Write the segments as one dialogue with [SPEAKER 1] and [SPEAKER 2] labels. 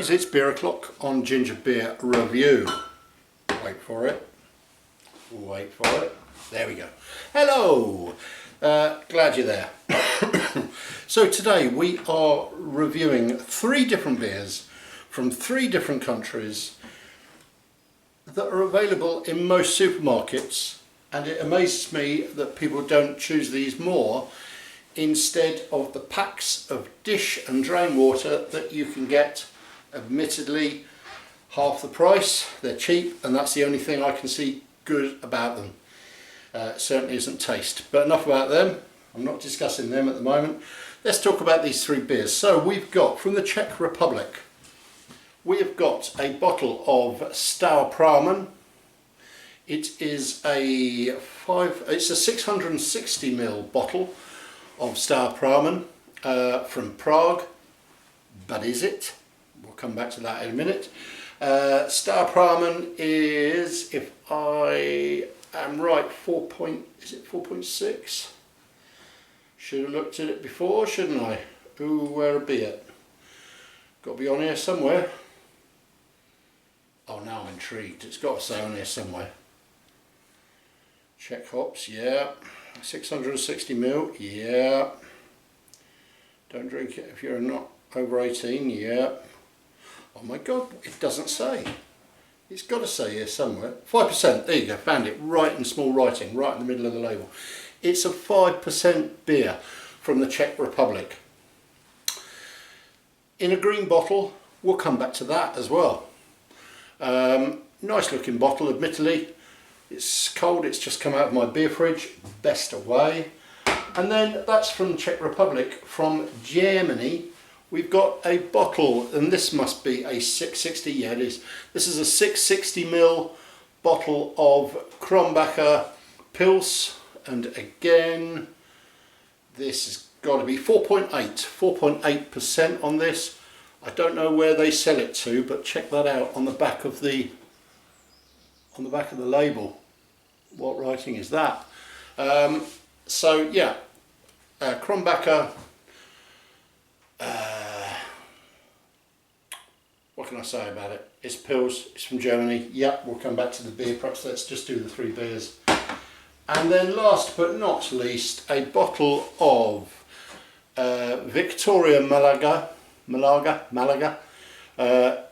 [SPEAKER 1] guys, it's Beer O'Clock on Ginger Beer Review. Wait for it. Wait for it. There we go. Hello! Glad you're there. So today we are reviewing 3 different beers from 3 different countries that are available in most supermarkets, and it amazes me that people don't choose these more instead of the packs of dish and drain water that you can get, admittedly half the price. They're cheap, and that's the only thing I can see good about them. Certainly isn't taste, but enough about them. I'm not discussing them at the moment. Let's talk about these 3 beers. So we've got, from the Czech Republic, we have got a bottle of Staropramen. It is it's a 660 ml bottle of Staropramen from Prague. But is it? We'll come back to that in a minute. Staropramen is, if I am right, 4.6? Should have looked at it before, shouldn't I? Ooh, where be it? Got to be on here somewhere. Oh, now I'm intrigued. It's got to say on here somewhere. Czech hops, yeah. 660 ml, yeah. Don't drink it if you're not over 18, yeah. Oh my god, it doesn't say. It's got to say here somewhere. 5%, there you go, found it right in small writing, right in the middle of the label. It's a 5% beer from the Czech Republic. In a green bottle, we'll come back to that as well. Nice looking bottle, admittedly. It's cold, it's just come out of my beer fridge, best away. And then that's from the Czech Republic. From Germany, we've got a bottle, and this must be a 660, yeah it is. This is a 660 ml bottle of Krombacher Pils, and again, this has got to be 4.8% on this. I don't know where they sell it to, but check that out on the back of the label. What writing is that? So yeah, Krombacher. What can I say about it? It's Pils. It's from Germany. Yep, we'll come back to the beer. Perhaps let's just do the 3 beers. And then last but not least, a bottle of Victoria Malaga.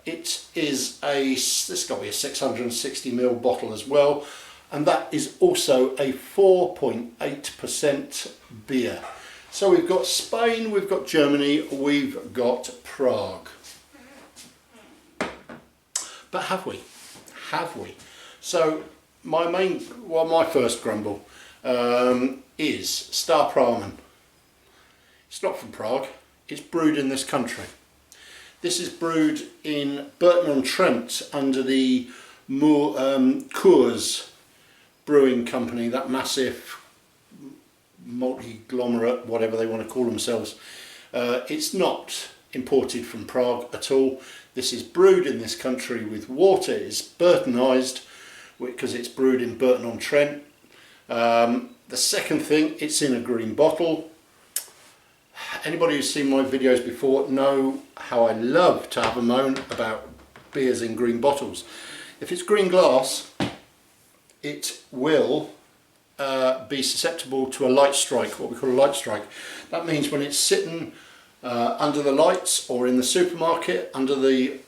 [SPEAKER 1] It is this has got to be a 660 ml bottle as well, and that is also a 4.8% beer. So we've got Spain, we've got Germany, we've got Prague. But have we? Have we? So my first grumble is Staropramen. It's not from Prague. It's brewed in this country. This is brewed in Burton-on-Trent under the Coors Brewing Company, that massive multi-glomerate, whatever they want to call themselves. It's not imported from Prague at all. This is brewed in this country with water. It's Burtonized because it's brewed in Burton-on-Trent. The second thing, it's in a green bottle. Anybody who's seen my videos before know how I love to have a moan about beers in green bottles. If it's green glass, it will be susceptible to a light strike, what we call a light strike. That means when it's sitting under the lights or in the supermarket under the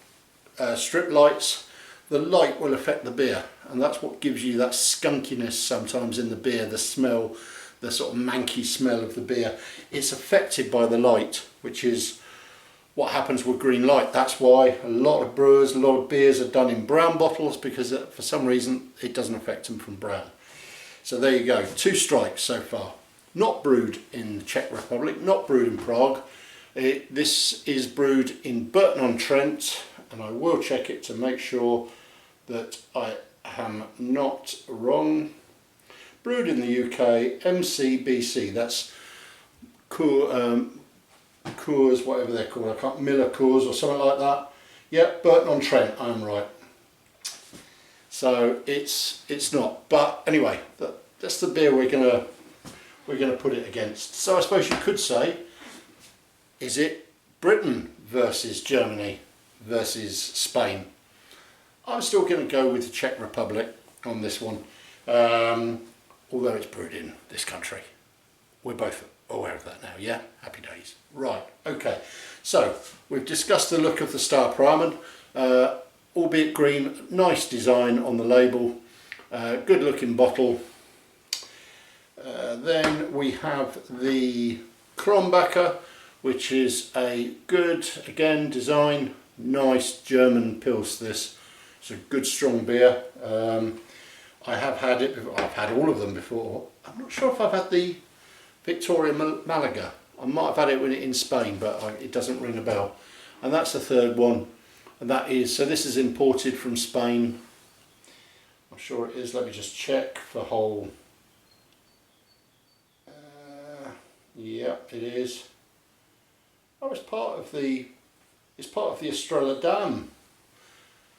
[SPEAKER 1] strip lights, the light will affect the beer, and that's what gives you that skunkiness sometimes in the beer, the smell, the sort of manky smell of the beer. It's affected by the light, which is what happens with green light. That's why a lot of brewers, a lot of beers are done in brown bottles, because for some reason it doesn't affect them from brown. So there you go, 2 strikes so far. Not brewed in the Czech Republic, not brewed in Prague. This is brewed in Burton-on-Trent, and I will check it to make sure that I am not wrong. Brewed in the UK, MCBC, that's Coors, whatever they're called, I can't, Miller Coors or something like that. Yep, Burton-on-Trent, I am right. So it's not, but anyway, that's the beer we're gonna put it against. So I suppose you could say, is it Britain versus Germany? versus Spain. I'm still going to go with the Czech Republic on this one, although it's brewed in this country. We're both aware of that now, yeah? Happy days. Right, okay. So, we've discussed the look of the Staropramen, albeit green, nice design on the label, good looking bottle. Then we have the Krombacher, which is a good, again, design, nice German Pils this. It's a good strong beer. I have had it before. I've had all of them before. I'm not sure if I've had the Victoria Malaga. I might have had it in Spain, but it doesn't ring a bell. And that's the third one. And that is, so this is imported from Spain. I'm sure it is. Let me just check for whole. Yeah, it is. Oh, it's part of the Estrella Dam.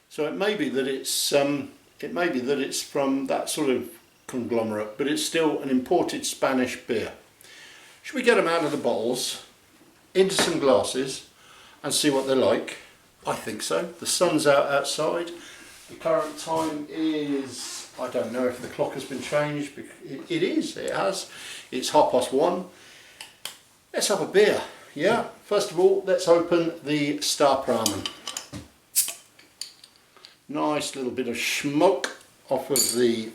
[SPEAKER 1] So it may be that it's from that sort of conglomerate, but it's still an imported Spanish beer. Should we get them out of the bottles, into some glasses, and see what they're like? I think so. The sun's out outside. The current time is, I don't know if the clock has been changed. It is. It has. It's 1:30. Let's have a beer. Yeah. First of all, let's open the Staropramen. Nice little bit of smoke off of the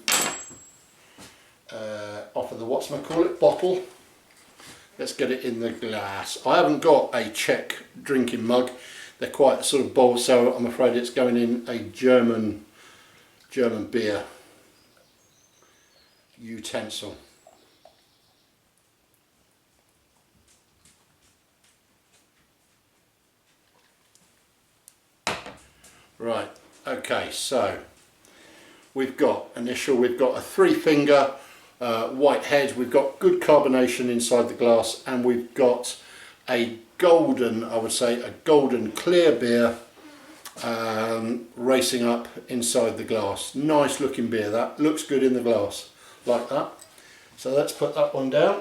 [SPEAKER 1] whatchamacallit bottle. Let's get it in the glass. I haven't got a Czech drinking mug. They're quite sort of bold, so I'm afraid it's going in a German beer utensil. Right, okay, so we've got a 3-finger white head, we've got good carbonation inside the glass, and we've got a golden, I would say, a golden clear beer racing up inside the glass. Nice looking beer, that looks good in the glass, like that. So let's put that one down.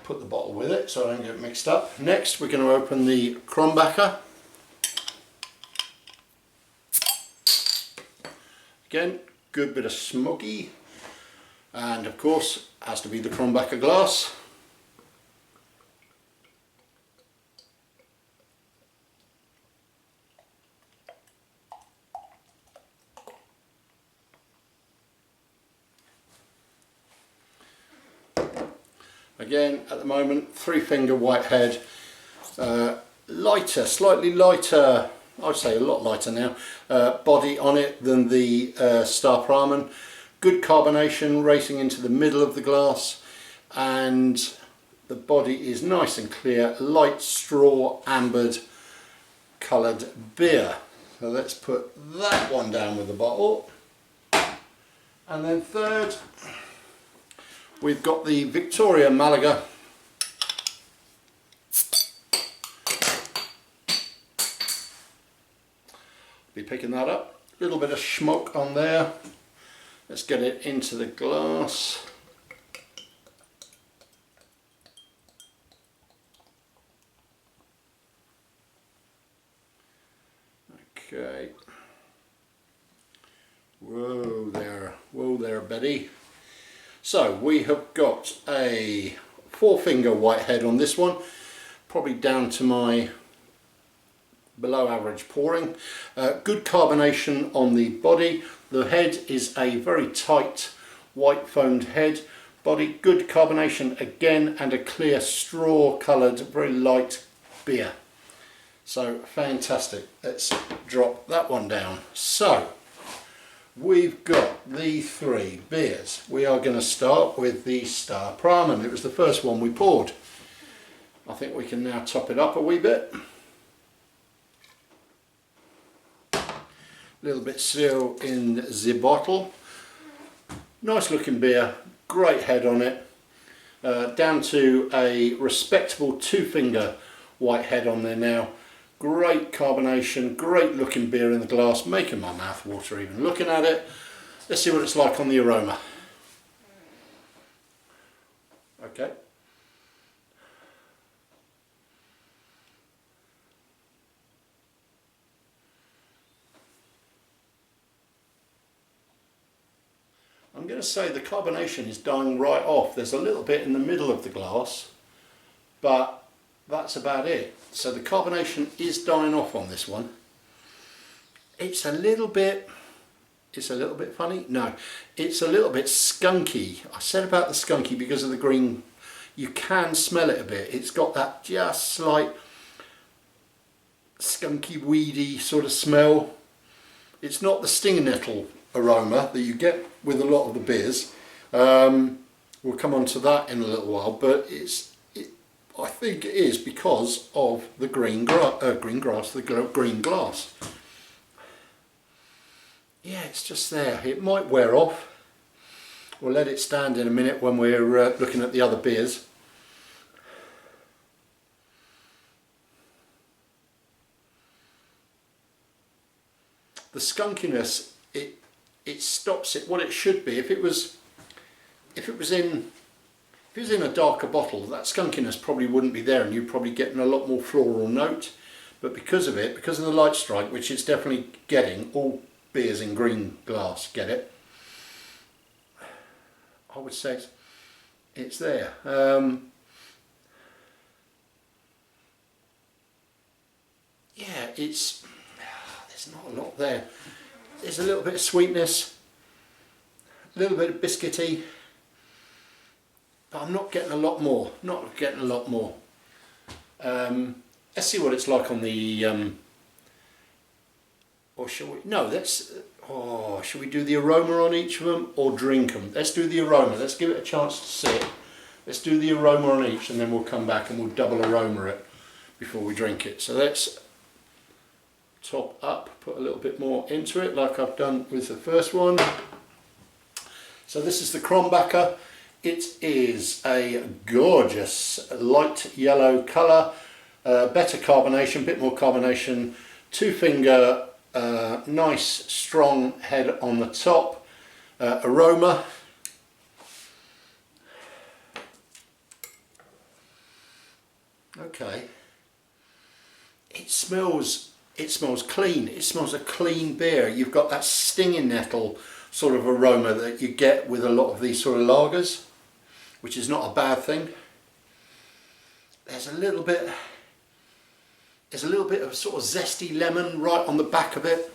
[SPEAKER 1] Put the bottle with it so I don't get mixed up. Next we're going to open the Krombacher. Again, good bit of smoky, and of course has to be the Krombacher glass. Again, at the moment, 3-finger white head, lighter, slightly lighter, I'd say a lot lighter now, body on it than the Staropramen. Good carbonation racing into the middle of the glass, and the body is nice and clear, light straw ambered coloured beer. So let's put that one down with the bottle. And then third, we've got the Victoria Malaga. Be picking that up. A little bit of smoke on there. Let's get it into the glass. Okay. Whoa there, Betty. So we have got a 4-finger white head on this one, probably down to my below average pouring. Good carbonation on the body. The head is a very tight white foamed head. Body, good carbonation again, and a clear straw coloured, very light beer. So fantastic. Let's drop that one down. So we've got the 3 beers. We are going to start with the Staropramen. It was the first one we poured. I think we can now top it up a wee bit. A little bit still in the bottle. Nice looking beer, great head on it. Down to a respectable 2-finger white head on there now. Great carbonation, great looking beer in the glass, making my mouth water even looking at it. Let's see what it's like on the aroma. Okay. I'm going to say the carbonation is dying right off. There's a little bit in the middle of the glass, but that's about it. So the carbonation is dying off on this one. It's a little bit funny. No, it's a little bit skunky. I said about the skunky because of the green. You can smell it a bit. It's got that just slight skunky, weedy sort of smell. It's not the stinging nettle aroma that you get with a lot of the beers. We'll come on to that in a little while, but I think it is because of the green glass. Yeah, it's just there. It might wear off. We'll let it stand in a minute when we're looking at the other beers. The skunkiness, it stops it what it should be. If it was in a darker bottle, that skunkiness probably wouldn't be there, and you'd probably getting a lot more floral note. But because of the light strike, which it's definitely getting, all beers in green glass get it. I would say it's there. Yeah, there's not a lot there. There's a little bit of sweetness, a little bit of biscuity, but I'm not getting a lot more. Let's see what it's like on the. Or shall we? No, shall we do the aroma on each of them or drink them? Let's do the aroma. Let's give it a chance to sit. Let's do the aroma on each, and then we'll come back and we'll double aroma it before we drink it. So let's top up, put a little bit more into it like I've done with the first one. So this is the Krombacher. It is a gorgeous light yellow colour, better carbonation, bit more carbonation, 2-finger, nice strong head on the top, aroma. Okay, it smells clean. It smells a clean beer. You've got that stinging nettle sort of aroma that you get with a lot of these sort of lagers, which is not a bad thing. There's a little bit of sort of zesty lemon right on the back of it,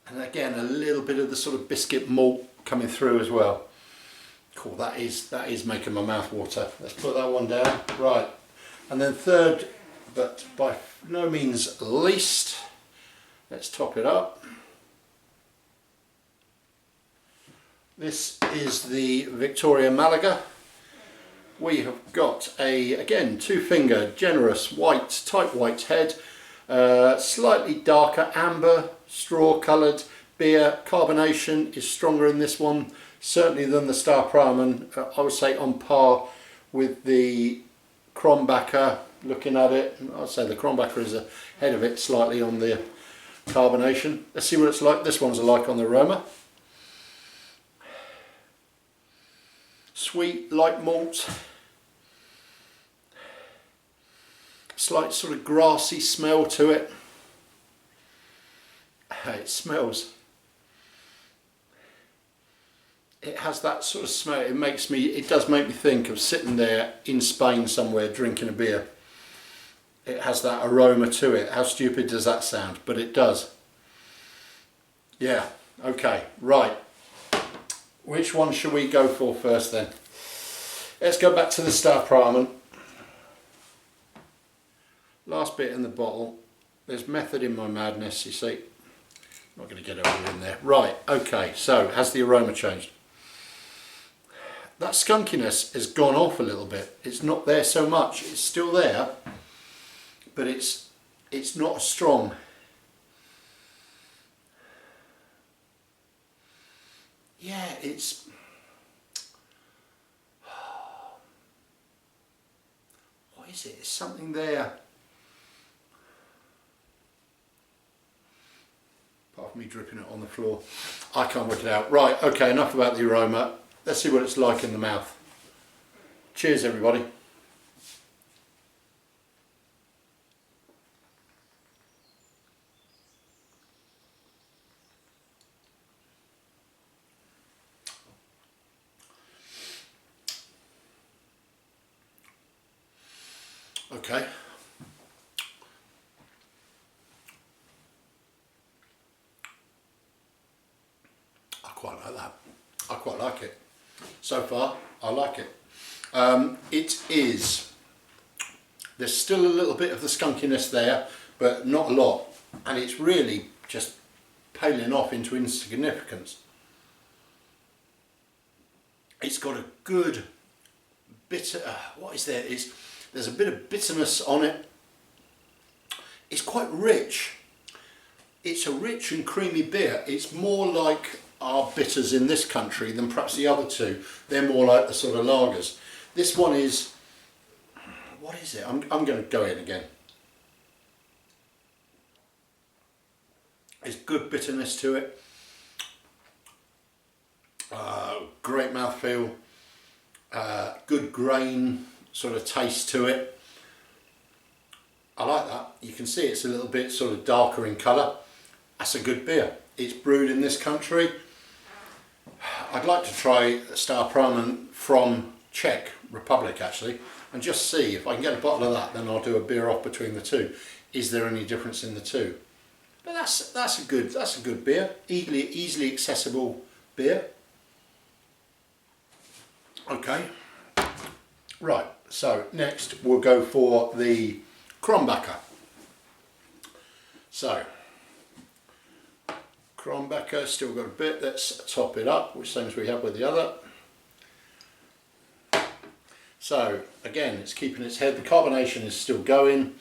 [SPEAKER 1] and again a little bit of the sort of biscuit malt coming through as well. Cool, that is making my mouth water. Let's put that one down. Right, and then third, but by no means least, let's top it up. This is the Victoria Malaga. We have got again 2-finger, generous white, tight white head, slightly darker amber, straw coloured beer. Carbonation is stronger in this one, certainly than the Staropramen. I would say on par with the Krombacher. Looking at it, I'd say the Krombacher is ahead of it slightly on the carbonation. Let's see what it's like. This one's like on the aroma. Sweet, light malt, slight sort of grassy smell to it. It smells. It has that sort of smell. It does make me think of sitting there in Spain somewhere drinking a beer. It has that aroma to it. How stupid does that sound? But it does. Yeah, okay, right. Which one should we go for first then? Let's go back to the Staropramen. Last bit in the bottle. There's method in my madness, you see. I'm not going to get it all in there. Right, okay, so has the aroma changed? That skunkiness has gone off a little bit. It's not there so much. It's still there, but it's not as strong. Yeah, it's... What is it? It's something there. Apart from me dripping it on the floor. I can't work it out. Right, okay, enough about the aroma. Let's see what it's like in the mouth. Cheers, everybody. Okay. I quite like that. I quite like it. So far, I like it. It is, there's still a little bit of the skunkiness there, but not a lot. And it's really just paling off into insignificance. It's got a good bitter, what is there? There's a bit of bitterness on it. It's quite rich. It's a rich and creamy beer. It's more like our bitters in this country than perhaps the other two. They're more like the sort of lagers. This one is, what is it? I'm going to go in again. There's good bitterness to it. Great mouthfeel. Good grain sort of taste to it. I like that. You can see it's a little bit sort of darker in colour. That's a good beer. It's brewed in this country. I'd like to try Staropramen from Czech Republic actually, and just see if I can get a bottle of that. Then I'll do a beer off between the two. Is there any difference in the two? But that's a good beer. Easily accessible beer. Okay. Right. So next we'll go for the Krombacher. So Krombacher, still got a bit. Let's top it up, which same as we have with the other. So again, it's keeping its head. The carbonation is still going,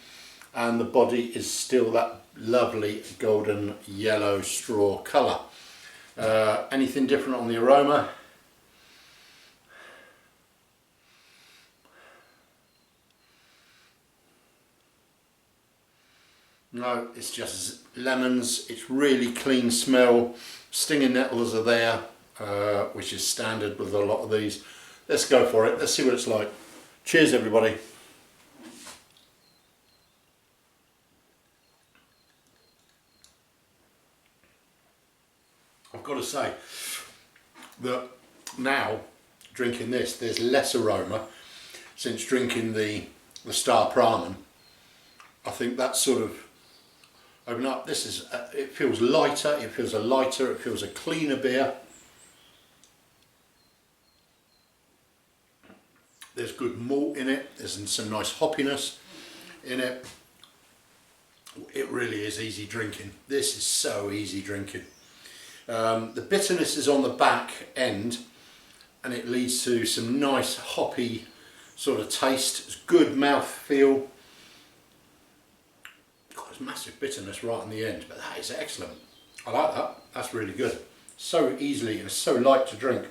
[SPEAKER 1] and the body is still that lovely golden yellow straw colour. Anything different on the aroma? No, it's just lemons. It's really clean smell. Stinging nettles are there, which is standard with a lot of these. Let's go for it. Let's see what it's like. Cheers, everybody. I've got to say that now, drinking this, there's less aroma since drinking the Staropramen. I think that's sort of open up. This is, it feels lighter, it feels a cleaner beer. There's good malt in it, there's some nice hoppiness in it. It really is easy drinking. This is so easy drinking. The bitterness is on the back end, and it leads to some nice hoppy sort of taste. It's good mouth feel. There's massive bitterness right on the end, but that is excellent. I like that. That's really good. So easily and so light to drink.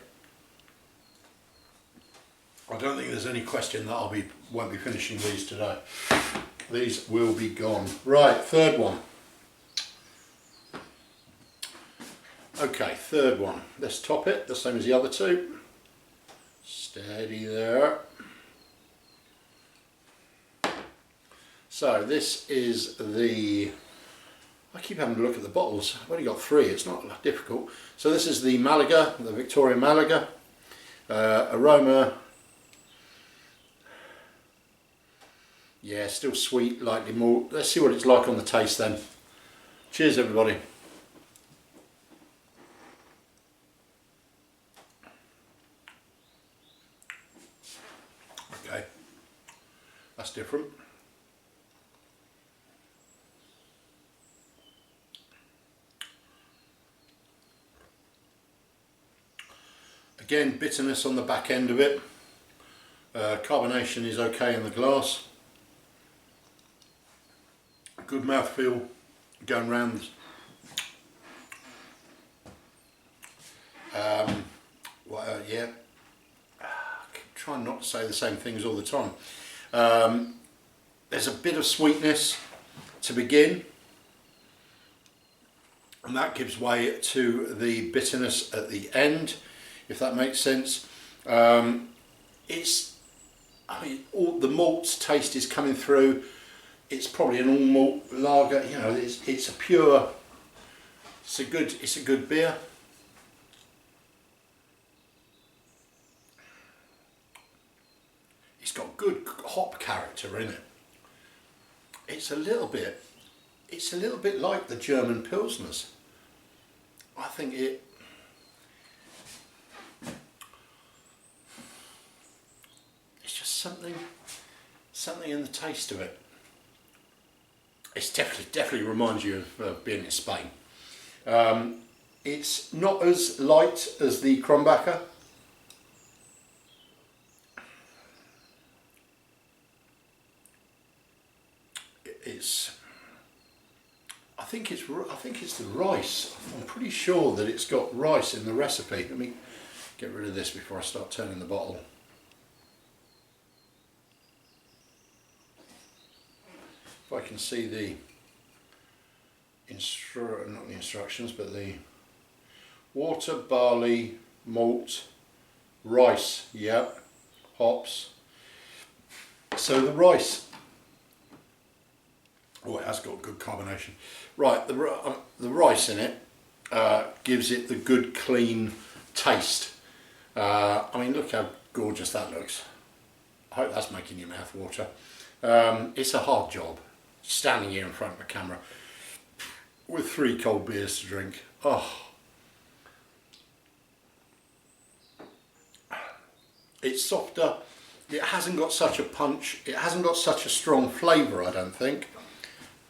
[SPEAKER 1] I don't think there's any question that won't be finishing these today. These will be gone. Right, third one. Okay, third one. Let's top it, the same as the other two. Steady there. So this is the, I keep having to look at the bottles. I've only got three, it's not difficult. So this is the Malaga, the Victoria Malaga. Aroma, yeah, still sweet, lightly malt. Let's see what it's like on the taste then. Cheers, everybody. Okay, that's different. Again, bitterness on the back end of it. Carbonation is okay in the glass. Good mouthfeel going round. Yeah, I keep trying not to say the same things all the time. There's a bit of sweetness to begin, and that gives way to the bitterness at the end, if that makes sense. It's, I mean, all the malt's taste is coming through. It's probably an all malt lager. You know, it's a pure. It's a good beer. It's got good hop character in it. it's a little bit like the German Pilsners. I think it's just something in the taste of it. It's definitely reminds you of being in Spain. It's not as light as the Krombacher. I think it's the rice. I'm pretty sure that it's got rice in the recipe. Let me get rid of this before I start turning the bottle. If I can see the not the instructions, but the water, barley, malt, rice, yep, hops. So the rice, oh, it has got good carbonation. Right, the rice in it gives it the good clean taste. I mean, look how gorgeous that looks. I hope that's making your mouth water. It's a hard job standing here in front of a camera with 3 cold beers to drink. Oh, it's softer. It hasn't got such a punch. It hasn't got such a strong flavour, I don't think.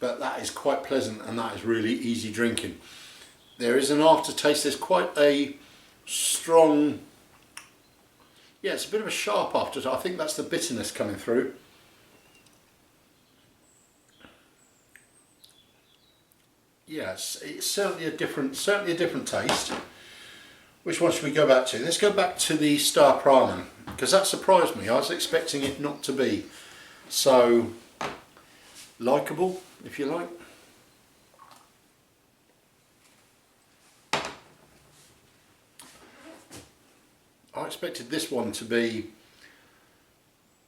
[SPEAKER 1] But that is quite pleasant, and that is really easy drinking. There is an aftertaste. There's quite a strong, yeah, it's a bit of a sharp aftertaste. I think that's the bitterness coming through. Yes, it's certainly a different taste. Which one should we go back to? Let's go back to the Staropramen, because that surprised me. I was expecting it not to be so likeable, if you like. I expected this one to be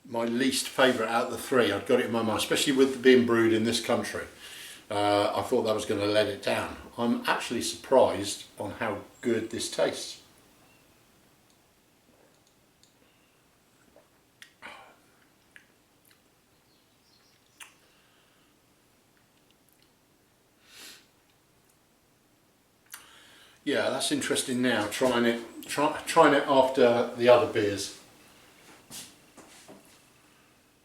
[SPEAKER 1] my least favourite out of the 3. I'd got it in my mind, especially with being brewed in this country. I thought that was going to let it down. I'm actually surprised on how good this tastes. Yeah, that's interesting now, trying it after the other beers,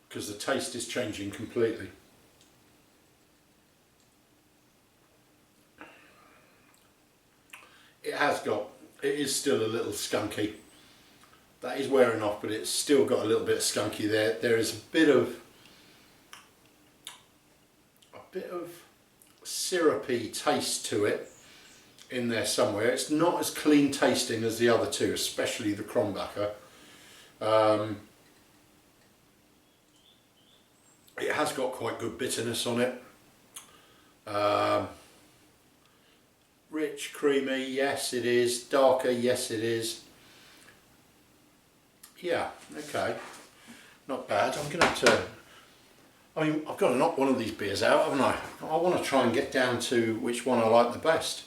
[SPEAKER 1] because the taste is changing completely. It is still a little skunky. That is wearing off, but it's still got a little bit of skunky there. There is a bit of syrupy taste to it in there somewhere. It's not as clean tasting as the other 2, especially the Krombacher. It has got quite good bitterness on it. Rich, creamy, yes it is. Darker, yes it is. Yeah, okay. Not bad. I'm going to have to... I mean, I've got to knock one of these beers out, haven't I? I want to try and get down to which one I like the best.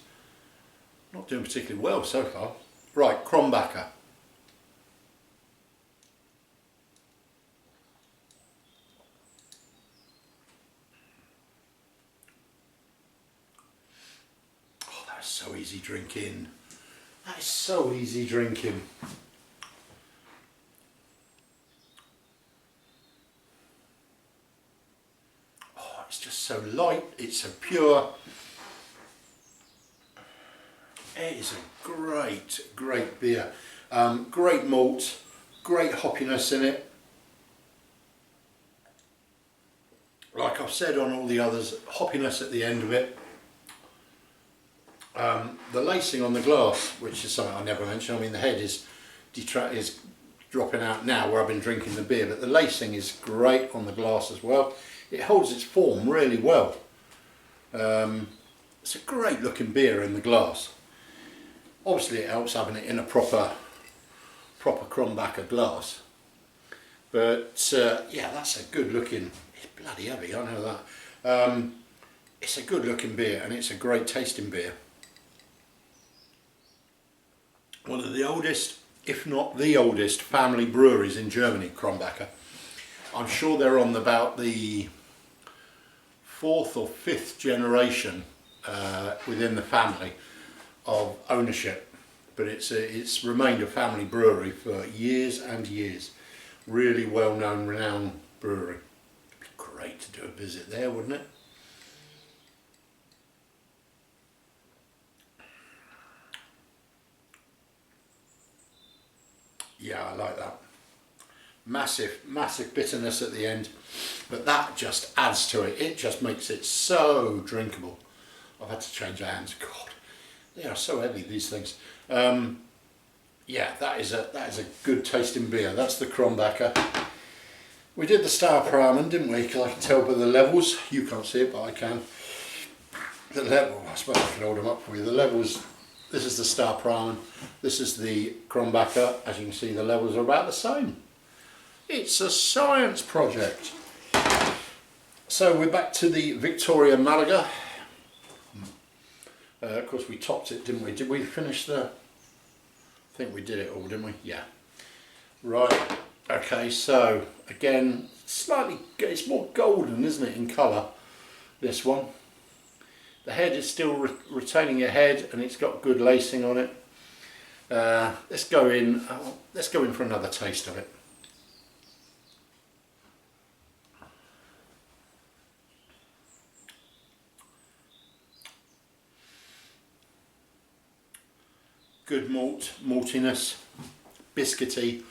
[SPEAKER 1] Not doing particularly well so far. Right, Krombacher. Oh, that's so easy drinking. That is so easy drinking. Oh, it's just so light. It's so pure. It is a great beer. Great malt, great hoppiness in it. Like I've said on all the others, hoppiness at the end of it. The lacing on the glass, which is something I never mentioned. I mean, the head is dropping out now where I've been drinking the beer, but the lacing is great on the glass as well. It holds its form really well. It's a great looking beer in the glass. Obviously it helps having it in a proper Krombacher glass, but yeah, that's a good looking, it's bloody heavy, I know that. It's a good looking beer, and it's a great tasting beer. One of the oldest, if not the oldest, family breweries in Germany, Krombacher. I'm sure they're on about the 4th or 5th generation within the family of ownership, but it's remained a family brewery for years and years. Really well known, renowned brewery. It'd be great to do a visit there, wouldn't it? Yeah, I like that. Massive bitterness at the end, but that just adds to it. It just makes it so drinkable. I've had to change hands. God, they are so heavy, these things. Yeah, that is a good tasting beer. That's the Krombacher. We did the Staropramen, didn't we? Because I can tell by the levels. You can't see it, but I can. The level, I suppose I can hold them up for you. The levels. This is the Staropramen. This is the Krombacher. As you can see, the levels are about the same. It's a science project. So we're back to the Victoria Malaga. Of course, we topped it, didn't we? Did we finish the... I think we did it all, didn't we? Yeah. Right. Okay, so again, slightly, it's more golden, isn't it, in colour, this one. The head is still retaining a head, and it's got good lacing on it. Let's go in for another taste of it. Good maltiness, biscuity,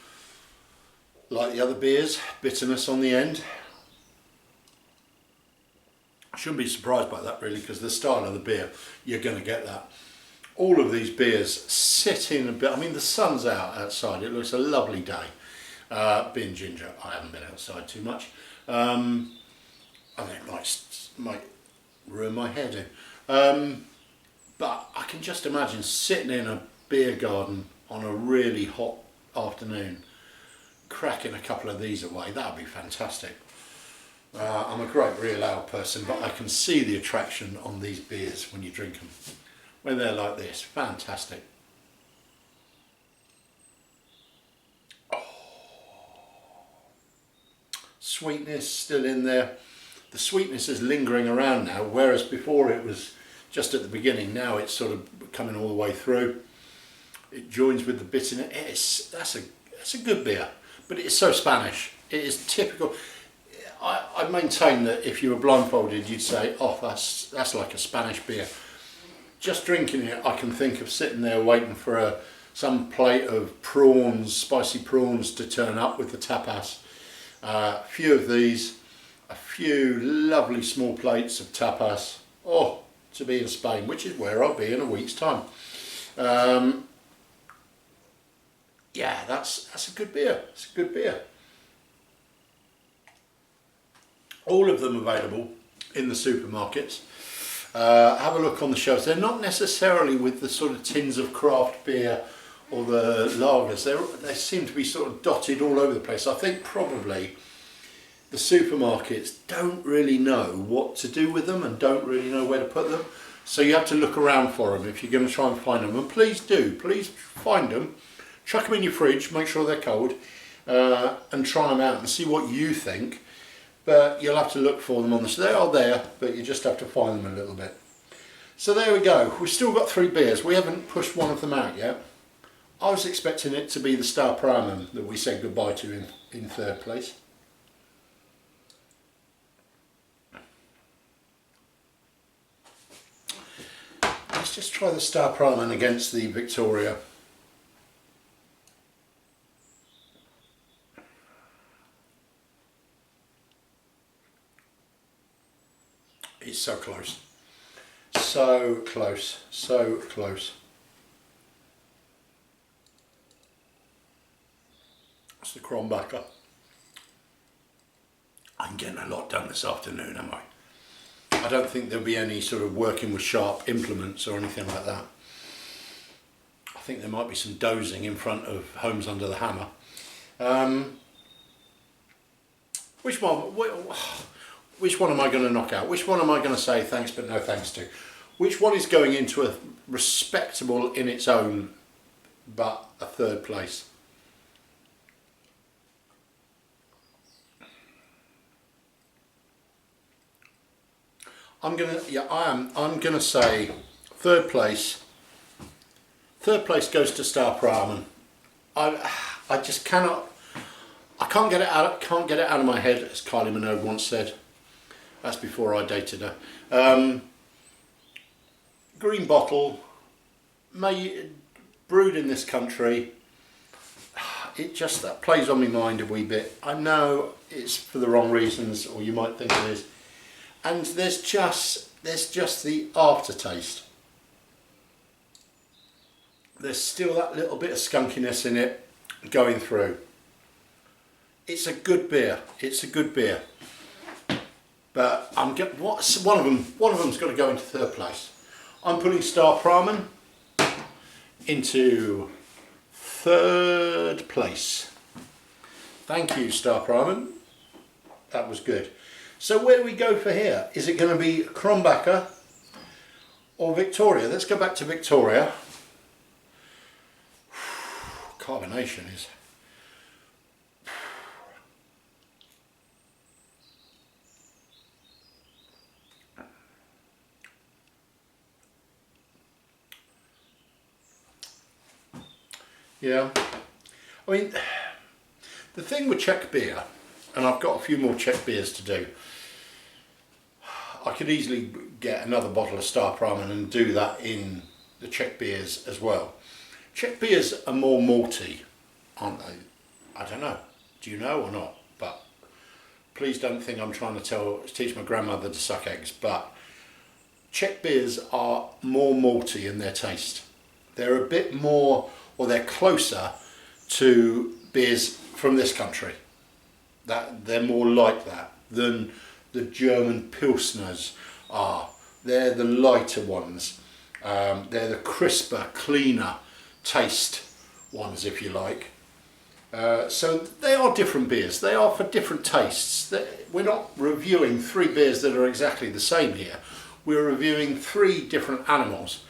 [SPEAKER 1] like the other beers, bitterness on the end. I shouldn't be surprised by that really, because the style of the beer, you're going to get that. All of these beers sit in a bit, I mean the sun's out outside, it looks a lovely day. Being ginger, I haven't been outside too much. I think it might ruin my hairdo. But I can just imagine sitting in a beer garden on a really hot afternoon, cracking a couple of these away. That would be fantastic. I'm a great real ale person, but I can see the attraction on these beers when you drink them. When they're like this, fantastic. Oh. Sweetness still in there. The sweetness is lingering around now, whereas before it was just at the beginning. Now it's sort of coming all the way through. It joins with the bitterness. That's a good beer, but it's so Spanish. It is typical. I maintain that if you were blindfolded, you'd say, "Oh, that's like a Spanish beer." Just drinking it, I can think of sitting there waiting for some plate of prawns, spicy prawns, to turn up with the tapas. A few of these, a few lovely small plates of tapas. Oh, to be in Spain, which is where I'll be in a week's time. Yeah, that's a good beer. It's a good beer. All of them available in the supermarkets. Have a look on the shelves. They're not necessarily with the sort of tins of craft beer or the lagers. They seem to be sort of dotted all over the place. I think probably the supermarkets don't really know what to do with them and don't really know where to put them. So you have to look around for them if you're going to try and find them. And please do. Please find them. Chuck them in your fridge, make sure they're cold, and try them out and see what you think. But you'll have to look for them on the... They are there, but you just have to find them a little bit. So there we go. We've still got 3 beers. We haven't pushed one of them out yet. I was expecting it to be the Staropramen that we said goodbye to in 3rd place. Let's just try the Staropramen against the Victoria. It's so close. So close. So close. It's the Krombacher. I'm getting a lot done this afternoon, am I? I don't think there'll be any sort of working with sharp implements or anything like that. I think there might be some dozing in front of Homes Under the Hammer. Which one am I going to knock out? Which one am I going to say thanks but no thanks to? Which one is going into a respectable in its own but a 3rd place? I'm gonna say third place. Third place goes to Staropramen. I just cannot. I can't get it out. Can't get it out of my head, as Kylie Minogue once said. That's before I dated her. Green bottle, brewed in this country. It just that plays on my mind a wee bit. I know it's for the wrong reasons, or you might think it is. And there's just the aftertaste. There's still that little bit of skunkiness in it going through. It's a good beer. It's a good beer. But one of them's got to go into third place. I'm putting Staropramen into third place. Thank you, Staropramen. That was good. So where do we go for here? Is it going to be Krombacher or Victoria? Let's go back to Victoria. Carbonation is... Yeah, I mean, the thing with Czech beer, and I've got a few more Czech beers to do, I could easily get another bottle of Staropramen and do that in the Czech beers as well. Czech beers are more malty, aren't they? I don't know. Do you know or not? But please don't think I'm trying to teach my grandmother to suck eggs, but Czech beers are more malty in their taste. They're a bit more, or they're closer to beers from this country. That they're more like that than the German Pilsners are. They're the lighter ones. They're the crisper, cleaner taste ones, if you like. So they are different beers. They are for different tastes. We're not reviewing three beers that are exactly the same here. We're reviewing three different animals.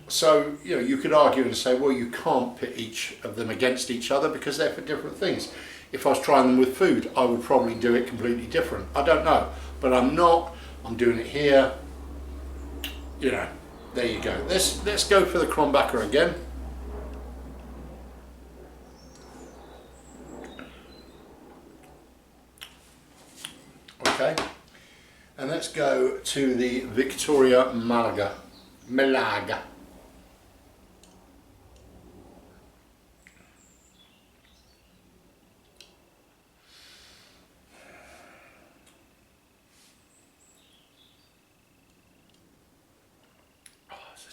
[SPEAKER 1] So, you know, you could argue and say, well, you can't pit each of them against each other because they're for different things. If I was trying them with food, I would probably do it completely different. I don't know, but I'm not. I'm doing it here. You know, there you go. Let's go for the Krombacher again. Okay, and let's go to the Victoria Malaga.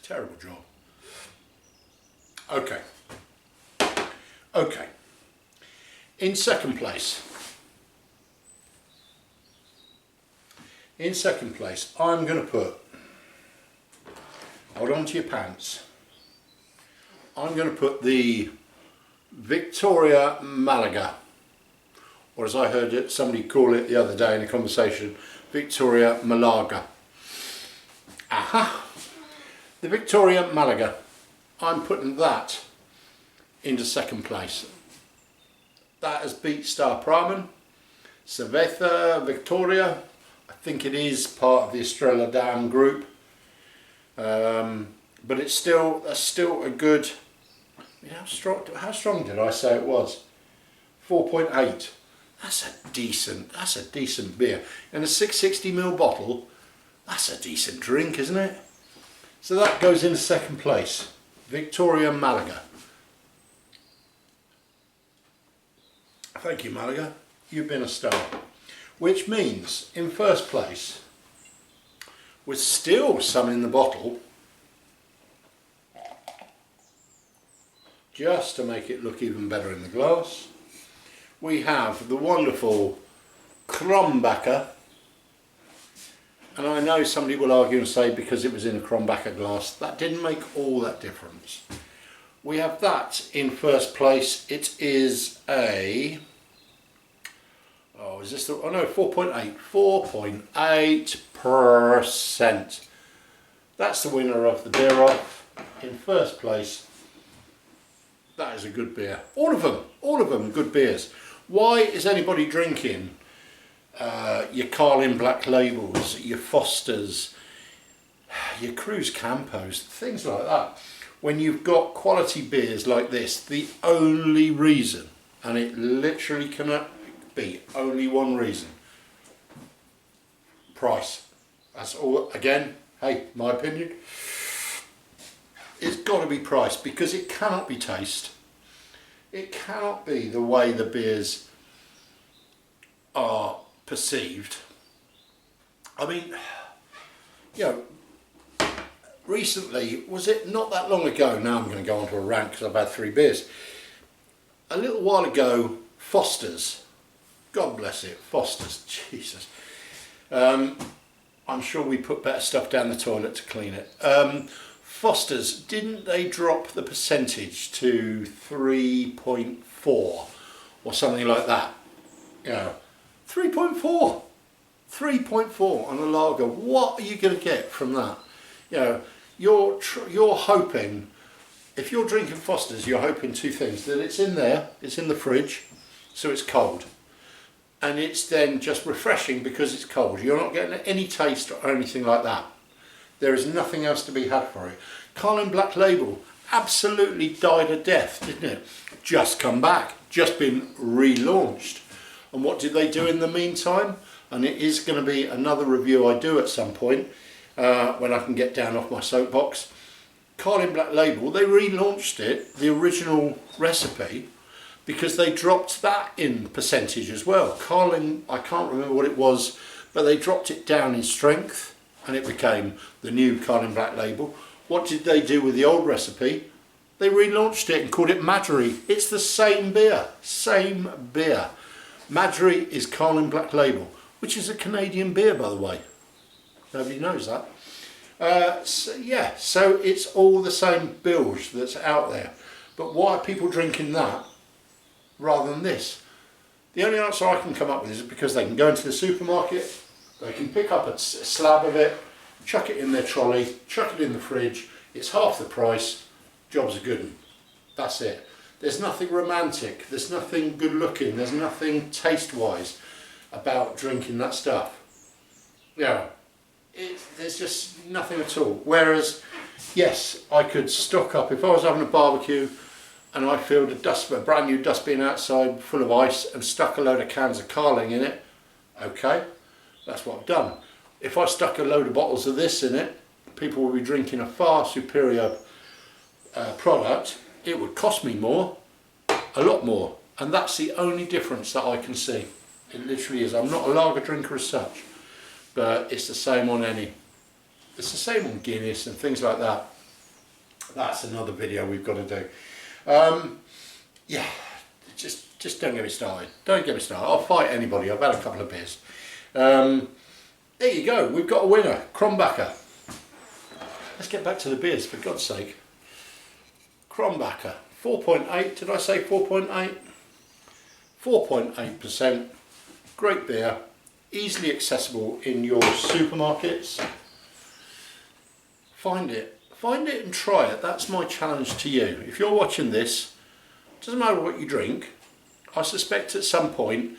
[SPEAKER 1] Terrible job. Okay. In second place, I'm going to put, hold on to your pants, I'm going to put the Victoria Malaga, or as I heard somebody call it the other day in a conversation, Victoria Malaga. Aha! The Victoria Malaga, I'm putting that into second place. That has beat Staropramen, Cerveza Victoria. I think it is part of the Estrella Damm group, but it's still a good. I mean, how strong did I say it was? 4.8. That's a decent beer. In a 660ml bottle, that's a decent drink, isn't it? So that goes into second place, Victoria Malaga. Thank you, Malaga. You've been a star. Which means, in first place, with still some in the bottle, just to make it look even better in the glass, we have the wonderful Krombacher. And I know somebody will argue and say because it was in a Krombacher glass, that didn't make all that difference. We have that in first place. It is a, oh, is this the, oh no, 4.8, 4.8%. That's the winner of the beer off in first place. That is a good beer. All of them good beers. Why is anybody drinking your Carlin Black Labels, your Fosters, your Cruz Campos, things like that. When you've got quality beers like this, the only reason, and it literally cannot be only one reason, price. That's all. Again, hey, my opinion, it's got to be price, because it cannot be taste. It cannot be the way the beers are perceived. I mean, you know, recently, was it not that long ago, now I'm going to go on to a rant because I've had 3 beers. A little while ago, Foster's, God bless it, Foster's, Jesus. I'm sure we put better stuff down the toilet to clean it. Foster's, didn't they drop the percentage to 3.4 or something like that? You know, 3.4. 3.4 on a lager. What are you going to get from that? You know, you're hoping, if you're drinking Foster's, you're hoping 2 things: that it's in there, it's in the fridge, so it's cold, and it's then just refreshing because it's cold. You're not getting any taste or anything like that. There is nothing else to be had for it. Carlin Black Label absolutely died a death, didn't it? Just come back, just been relaunched. And what did they do in the meantime? And it is going to be another review I do at some point, when I can get down off my soapbox. Carlin Black Label, they relaunched it, the original recipe, because they dropped that in percentage as well. Carlin, I can't remember what it was, but they dropped it down in strength and it became the new Carlin Black Label. What did they do with the old recipe? They relaunched it and called it Largery. It's the same beer, same beer. Largery is Carlin Black Label, which is a Canadian beer, by the way. Nobody knows that. So it's all the same bilge that's out there. But why are people drinking that rather than this? The only answer I can come up with is because they can go into the supermarket, they can pick up a slab of it, chuck it in their trolley, chuck it in the fridge, it's half the price, job's a good one. That's it. There's nothing romantic, there's nothing good looking, there's nothing taste wise about drinking that stuff. Yeah. There's just nothing at all. Whereas, yes, I could stock up, if I was having a barbecue and I filled a brand new dustbin outside full of ice and stuck a load of cans of Carling in it, okay, that's what I've done. If I stuck a load of bottles of this in it, people would be drinking a far superior product. It would cost me more, a lot more, and that's the only difference that I can see. It literally is. I'm not a lager drinker as such, but it's the same on any. It's the same on Guinness and things like that. That's another video we've got to do. Yeah, just don't get me started. Don't get me started. I'll fight anybody. I've had a couple of beers. There you go. We've got a winner, Krombacher. Let's get back to the beers, for God's sake. Krombacher, 4.8. Did I say 4.8? 4.8%. Great beer. Easily accessible in your supermarkets. Find it and try it. That's my challenge to you. If you're watching this, doesn't matter what you drink, I suspect at some point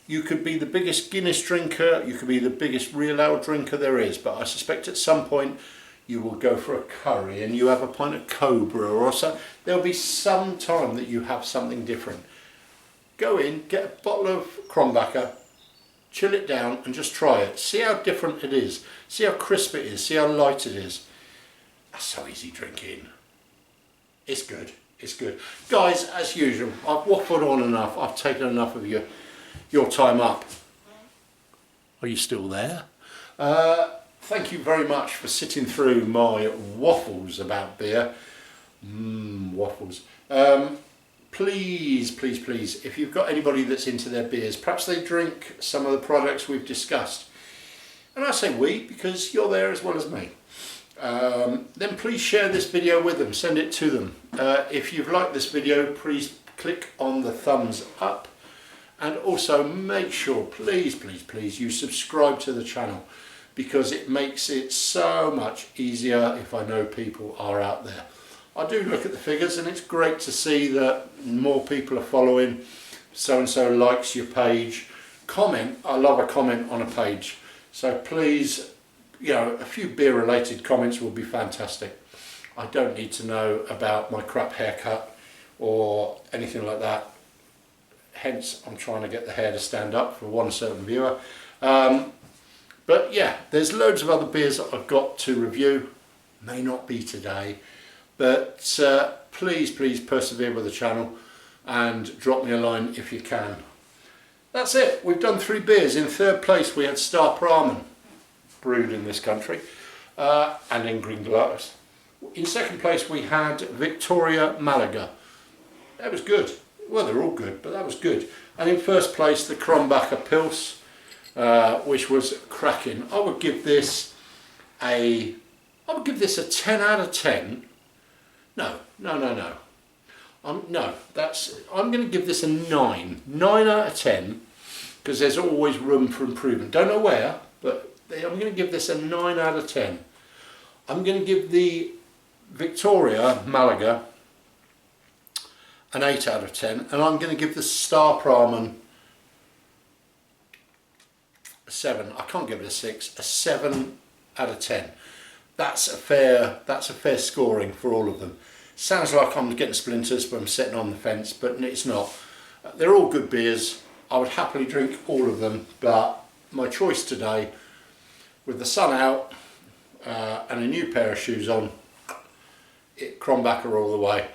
[SPEAKER 1] you could be the biggest Guinness drinker, you could be the biggest real ale drinker there is, but I suspect at some point you will go for a curry and you have a pint of Cobra or so. There'll be some time that you have something different. Go in, get a bottle of Krombacher, chill it down and just try it. See how different it is. See how crisp it is. See how light it is. That's so easy drinking. It's good. It's good. Guys, as usual, I've waffled on enough. I've taken enough of your time up. Are you still there? Thank you very much for sitting through my waffles about beer. Waffles. Please, please, please, if you've got anybody that's into their beers, perhaps they drink some of the products we've discussed. And I say we because you're there as well as me. Then please share this video with them, send it to them. If you've liked this video, please click on the thumbs up. And also make sure, please, please, please, you subscribe to the channel because it makes it so much easier if I know people are out there. I do look at the figures and it's great to see that more people are following. So and so likes your page, comment. I love a comment on a page. So please, you know, a few beer related comments will be fantastic. I don't need to know about my crap haircut or anything like that. Hence, I'm trying to get the hair to stand up for one certain viewer. But yeah, there's loads of other beers that I've got to review. May not be today, but please persevere with the channel and drop me a line if you can. That's it. We've done 3 beers. In third place we had Staropramen, brewed in this country, and in green glass. In second place we had Victoria Malaga. That was good. Well, they're all good, but that was good. And in first place the Krombacher Pils, which was cracking. I would give this a 10 out of 10. No. I'm going to give this a 9 out of 10, because there's always room for improvement. Don't know where, but I'm going to give this a 9 out of 10. I'm going to give the Victoria Malaga an 8 out of 10, and I'm going to give the Staropramen a 7. I can't give it a 6. A 7 out of 10. That's a fair scoring for all of them. Sounds like I'm getting splinters, but I'm sitting on the fence, but it's not. They're all good beers. I would happily drink all of them, but my choice today, with the sun out and a new pair of shoes on, Krombacher all the way.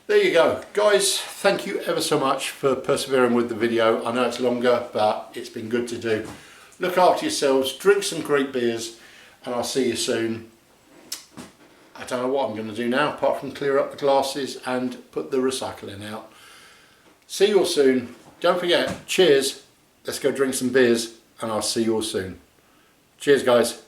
[SPEAKER 1] There you go, guys. Thank you ever so much for persevering with the video. I know it's longer, but it's been good to do. Look after yourselves, drink some great beers, and I'll see you soon. I don't know what I'm going to do now, apart from clear up the glasses and put the recycling out. See you all soon. Don't forget, cheers. Let's go drink some beers, and I'll see you all soon. Cheers, guys.